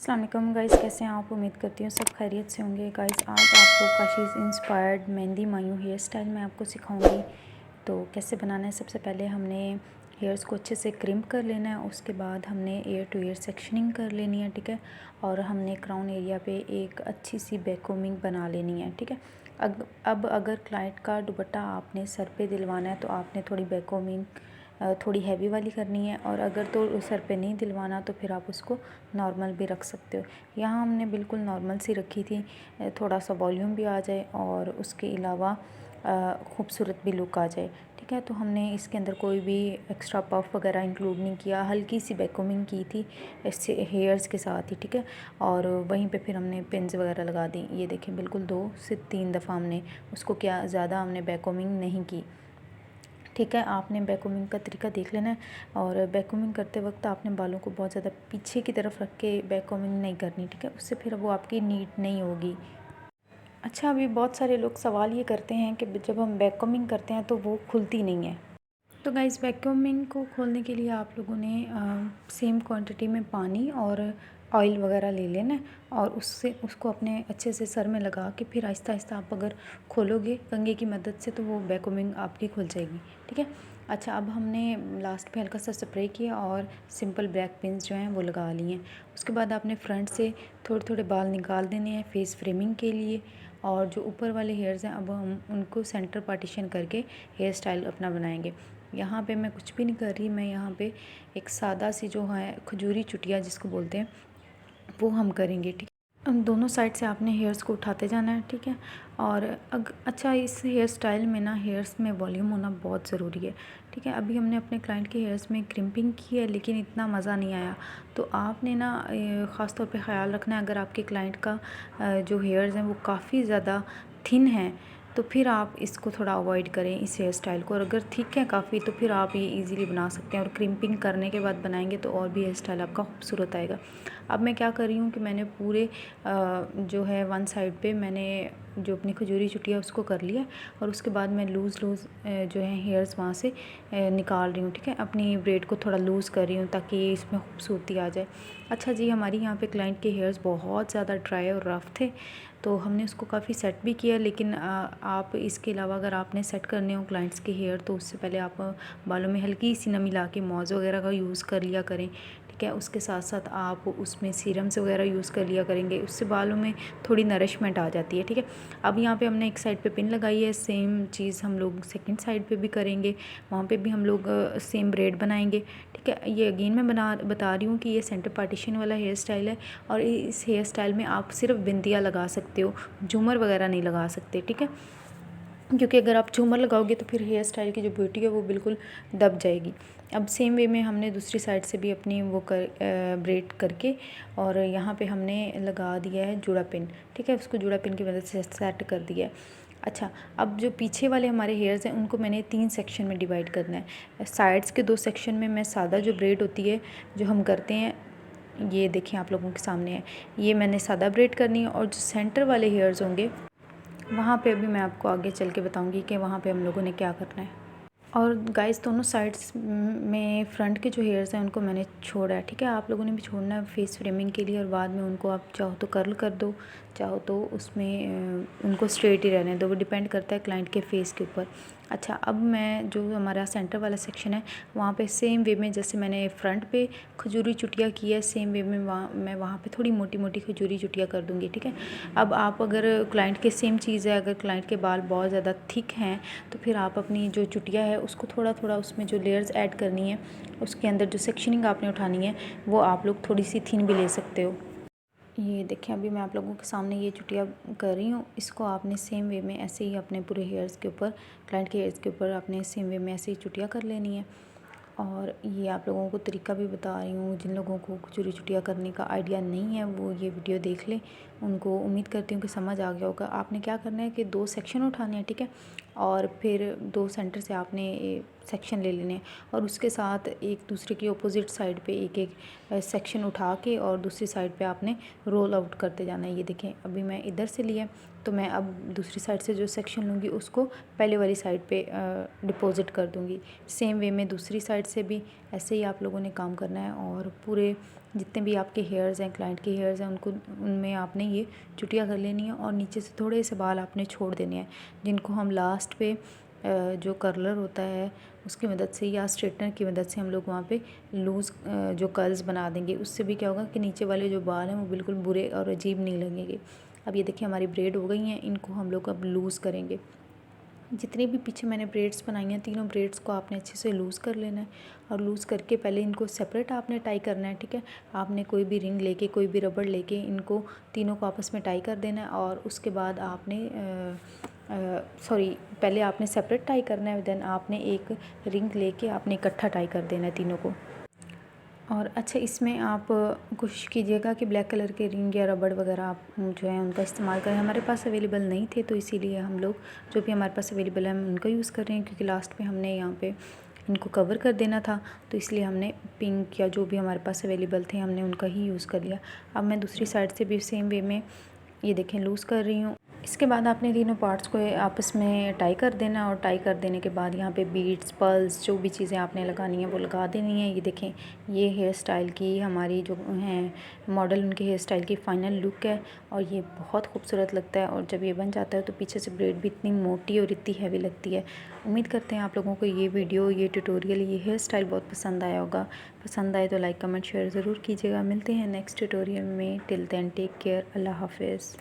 अस्सलाम वालेकुम गाइस, कैसे हैं आप। उम्मीद करती हूँ सब खैरियत से होंगे। गाइस आज आपको काशीज़ इंस्पायर्ड मेहंदी मायूं हेयर स्टाइल मैं आपको सिखाऊंगी। तो कैसे बनाना है, सबसे पहले हमने हेयर्स को अच्छे से क्रिम्प कर लेना है। उसके बाद हमने ईयर टू ईयर सेक्शनिंग कर लेनी है, ठीक है। और हमने क्राउन एरिया पे एक अच्छी सी बैककोमिंग बना लेनी है, ठीक है। अब अगर क्लाइंट का दुपट्टा आपने सर पे दिलवाना है तो आपने थोड़ी बैककोमिंग थोड़ी हैवी वाली करनी है, और अगर तो सर पे नहीं दिलवाना तो फिर आप उसको नॉर्मल भी रख सकते हो। यहाँ हमने बिल्कुल नॉर्मल सी रखी थी, थोड़ा सा वॉल्यूम भी आ जाए और उसके अलावा खूबसूरत भी लुक आ जाए, ठीक है। तो हमने इसके अंदर कोई भी एक्स्ट्रा पफ वगैरह इंक्लूड नहीं किया, हल्की सी बैककोमिंग की थी इससे हेयर्स के साथ ही, ठीक है। और वहीं पे फिर हमने पिन्स वगैरह लगा दी। ये देखें, बिल्कुल 2 से 3 दफ़ा हमने उसको क्या ज़्यादा हमने बैककोमिंग नहीं की, ठीक है। आपने बैककोमिंग का तरीका देख लेना है, और बैककोमिंग करते वक्त आपने बालों को बहुत ज़्यादा पीछे की तरफ रख के बैककोमिंग नहीं करनी, ठीक है। उससे फिर वो आपकी नीट नहीं होगी। अच्छा, अभी बहुत सारे लोग सवाल ये करते हैं कि जब हम बैककोमिंग करते हैं तो वो खुलती नहीं है। तो गाइस, वैक्यूमिंग को खोलने के लिए आप लोगों ने सेम क्वांटिटी में पानी और ऑयल वगैरह ले लेना है, और उससे उसको अपने अच्छे से सर में लगा के फिर आहिस्ता आहिस्ता आप अगर खोलोगे कंघी की मदद से तो वो वैक्यूमिंग आपकी खुल जाएगी, ठीक है। अच्छा, अब हमने लास्ट पे हल्का सा स्प्रे किया और सिंपल ब्लैक पिन्स जो हैं वो लगा लिए हैं। उसके बाद आपने फ्रंट से थोड़े थोड़े बाल निकाल देने हैं फेस फ्रेमिंग के लिए, और जो ऊपर वाले हेयर्स हैं अब हम उनको सेंटर पार्टीशन करके हेयर स्टाइल अपना बनाएंगे। यहाँ पे मैं कुछ भी नहीं कर रही, मैं यहाँ पे एक सादा सी जो है खजूरी चुटिया जिसको बोलते हैं वो हम करेंगे, ठीक है। दोनों साइड से आपने हेयर्स को उठाते जाना है, ठीक है। और अच्छा, इस हेयर स्टाइल में ना हेयर्स में वॉल्यूम होना बहुत ज़रूरी है, ठीक है। अभी हमने अपने क्लाइंट के हेयर्स में क्रिम्पिंग की है लेकिन इतना मज़ा नहीं आया। तो आपने ना ख़ास तौर पे ख़्याल रखना है, अगर आपके क्लाइंट का जो हेयर्स हैं वो काफ़ी ज़्यादा थिन हैं तो फिर आप इसको थोड़ा अवॉइड करें इस हेयर स्टाइल को, और अगर ठीक है काफ़ी तो फिर आप ये इजीली बना सकते हैं, और क्रिम्पिंग करने के बाद बनाएंगे तो और भी हेयर स्टाइल आपका खूबसूरत आएगा। अब मैं क्या कर रही हूँ कि मैंने पूरे जो है वन साइड पे मैंने जो अपनी खजूरी चुटिया उसको कर लिया, और उसके बाद मैं लूज़ जो है हेयर्स वहाँ से निकाल रही हूँ, ठीक है। अपनी ब्रेड को थोड़ा लूज़ कर रही हूँ ताकि इसमें खूबसूरती आ जाए। अच्छा जी, हमारी यहाँ पे क्लाइंट के हेयर्स बहुत ज़्यादा ड्राई और रफ़ थे, तो हमने उसको काफ़ी सेट भी किया, लेकिन आप इसके अलावा अगर आपने सेट करने हो क्लाइंट्स के हेयर तो उससे पहले आप बालों में हल्की सी नमी ला के मॉज़ वगैरह का यूज़ कर लिया करें, ठीक है। उसके साथ साथ आप उसमें सीरम्स वगैरह यूज़ कर लिया करेंगे, उससे बालों में थोड़ी नरिशमेंट आ जाती है, ठीक है। अब यहाँ पे हमने एक साइड पे पिन लगाई है, सेम चीज़ हम लोग सेकंड साइड पे भी करेंगे, वहाँ पे भी हम लोग सेम ब्रेड बनाएंगे, ठीक है। ये अगेन मैं बता रही हूँ कि ये सेंटर पार्टीशन वाला हेयर स्टाइल है, और इस हेयर स्टाइल में आप सिर्फ बिंदियाँ लगा सकते हो, झूमर वगैरह नहीं लगा सकते, ठीक है। क्योंकि अगर आप झूमर लगाओगे तो फिर हेयर स्टाइल की जो ब्यूटी है वो बिल्कुल दब जाएगी। अब सेम वे में हमने दूसरी साइड से भी अपनी वो ब्रेड करके, और यहाँ पे हमने लगा दिया है जुड़ा पिन, ठीक है। उसको जुड़ा पिन की मदद से सेट कर दिया है। अच्छा, अब जो पीछे वाले हमारे हेयर्स हैं उनको मैंने 3 सेक्शन में डिवाइड करना है। साइड्स के 2 सेक्शन में मैं सादा जो ब्रेड होती है जो हम करते हैं, ये देखें आप लोगों के सामने है, ये मैंने सादा ब्रेड करनी है, और जो सेंटर वाले हेयर्स होंगे वहाँ पे अभी मैं आपको आगे चल के बताऊँगी कि वहाँ पे हम लोगों ने क्या करना है। और गाइस, दोनों साइड्स में फ्रंट के जो हेयर्स हैं उनको मैंने छोड़ा है, ठीक है। आप लोगों ने भी छोड़ना है फेस फ्रेमिंग के लिए, और बाद में उनको आप चाहो तो कर्ल कर दो, चाहो तो उसमें उनको स्ट्रेट ही रहने दो, वो डिपेंड करता है क्लाइंट के फेस के ऊपर। अच्छा, अब मैं जो हमारा सेंटर वाला सेक्शन है वहाँ पे सेम वे में जैसे मैंने फ्रंट पे खजूरी चुटिया की है, सेम वे में मैं वहाँ पे थोड़ी मोटी मोटी खजूरी चुटिया कर दूँगी, ठीक है। अब आप अगर क्लाइंट के सेम चीज़ है, अगर क्लाइंट के बाल बहुत ज़्यादा थिक हैं तो फिर आप अपनी जो चुटिया है उसको थोड़ा थोड़ा उसमें जो लेयर्स ऐड करनी है, उसके अंदर जो सेक्शनिंग आपने उठानी है वो आप लोग थोड़ी सी थिन भी ले सकते हो। ये देखें, अभी मैं आप लोगों के सामने ये चुटिया कर रही हूँ, इसको आपने सेम वे में ऐसे ही अपने पूरे हेयर्स के ऊपर, क्लाइंट के हेयर्स के ऊपर आपने सेम वे में ऐसे ही चुटिया कर लेनी है। और ये आप लोगों को तरीका भी बता रही हूँ, जिन लोगों को चोरी चुटिया करने का आइडिया नहीं है वो ये वीडियो देख लें, उनको उम्मीद करती हूँ कि समझ आ गया होगा। आपने क्या करना है कि 2 सेक्शन उठाने हैं, ठीक है, और फिर 2 सेंटर से आपने सेक्शन ले लेने हैं, और उसके साथ एक दूसरे की अपोजिट साइड पे एक एक सेक्शन उठा के और दूसरी साइड पे आपने रोल आउट करते जाना है। ये देखें, अभी मैं इधर से लिया तो मैं अब दूसरी साइड से जो सेक्शन लूँगी उसको पहले वाली साइड पे डिपॉजिट कर दूँगी। सेम वे में दूसरी साइड से भी ऐसे ही आप लोगों ने काम करना है, और पूरे जितने भी आपके हेयर्स हैं, क्लाइंट के हेयर्स हैं, उनको उनमें आपने ये चुटिया कर लेनी है और नीचे से थोड़े से बाल आपने छोड़ देने हैं, जिनको हम लास्ट पे जो कर्लर होता है उसकी मदद से या स्ट्रेटनर की मदद से हम लोग वहाँ पे लूज़ जो कर्ल्स बना देंगे। उससे भी क्या होगा कि नीचे वाले जो बाल हैं वो बिल्कुल बुरे और अजीब नहीं लगेंगे। अब ये देखिए हमारी ब्रेड हो गई हैं, इनको हम लोग अब लूज़ करेंगे। जितने भी पीछे मैंने ब्रेड्स बनाई हैं, तीनों ब्रेड्स को आपने अच्छे से लूज़ कर लेना है और लूज़ करके पहले इनको सेपरेट आपने टाई करना है, ठीक है। आपने कोई भी रिंग लेके, कोई भी रबड़ लेके इनको तीनों को आपस में टाई कर देना है और उसके बाद आपने पहले आपने सेपरेट टाई करना है, देन आपने एक रिंग लेके आपने इकट्ठा टाई कर देना है तीनों को। और अच्छा, इसमें आप कोशिश कीजिएगा कि ब्लैक कलर के रिंग या रबड़ वगैरह आप जो है उनका इस्तेमाल करें। हमारे पास अवेलेबल नहीं थे तो इसीलिए हम लोग जो भी हमारे पास अवेलेबल है हम उनका यूज़ कर रहे हैं, क्योंकि लास्ट में हमने यहाँ पे इनको कवर कर देना था, तो इसलिए हमने पिंक या जो भी हमारे पास अवेलेबल थे हमने उनका ही यूज़ कर लिया। अब मैं दूसरी साइड से भी सेम वे में ये देखें लूज़ कर रही हूँ। इसके बाद आपने तीनों पार्ट्स को आपस में टाई कर देना और टाई कर देने के बाद यहाँ पे बीड्स, पर्ल्स, जो भी चीज़ें आपने लगानी है वो लगा देनी है। ये देखें, ये हेयर स्टाइल की हमारी जो हैं मॉडल, उनके हेयर स्टाइल की फ़ाइनल लुक है और ये बहुत खूबसूरत लगता है। और जब ये बन जाता है तो पीछे से ब्रेड भी इतनी मोटी और इतनी हैवी लगती है। उम्मीद करते हैं आप लोगों को ये वीडियो, ये ट्यूटोरियल, ये हेयर स्टाइल बहुत पसंद आया होगा। पसंद आए तो लाइक, कमेंट, शेयर ज़रूर कीजिएगा। मिलते हैं नेक्स्ट ट्यूटोरियल में। टिल देन टेक केयर, अल्लाह हाफिज़।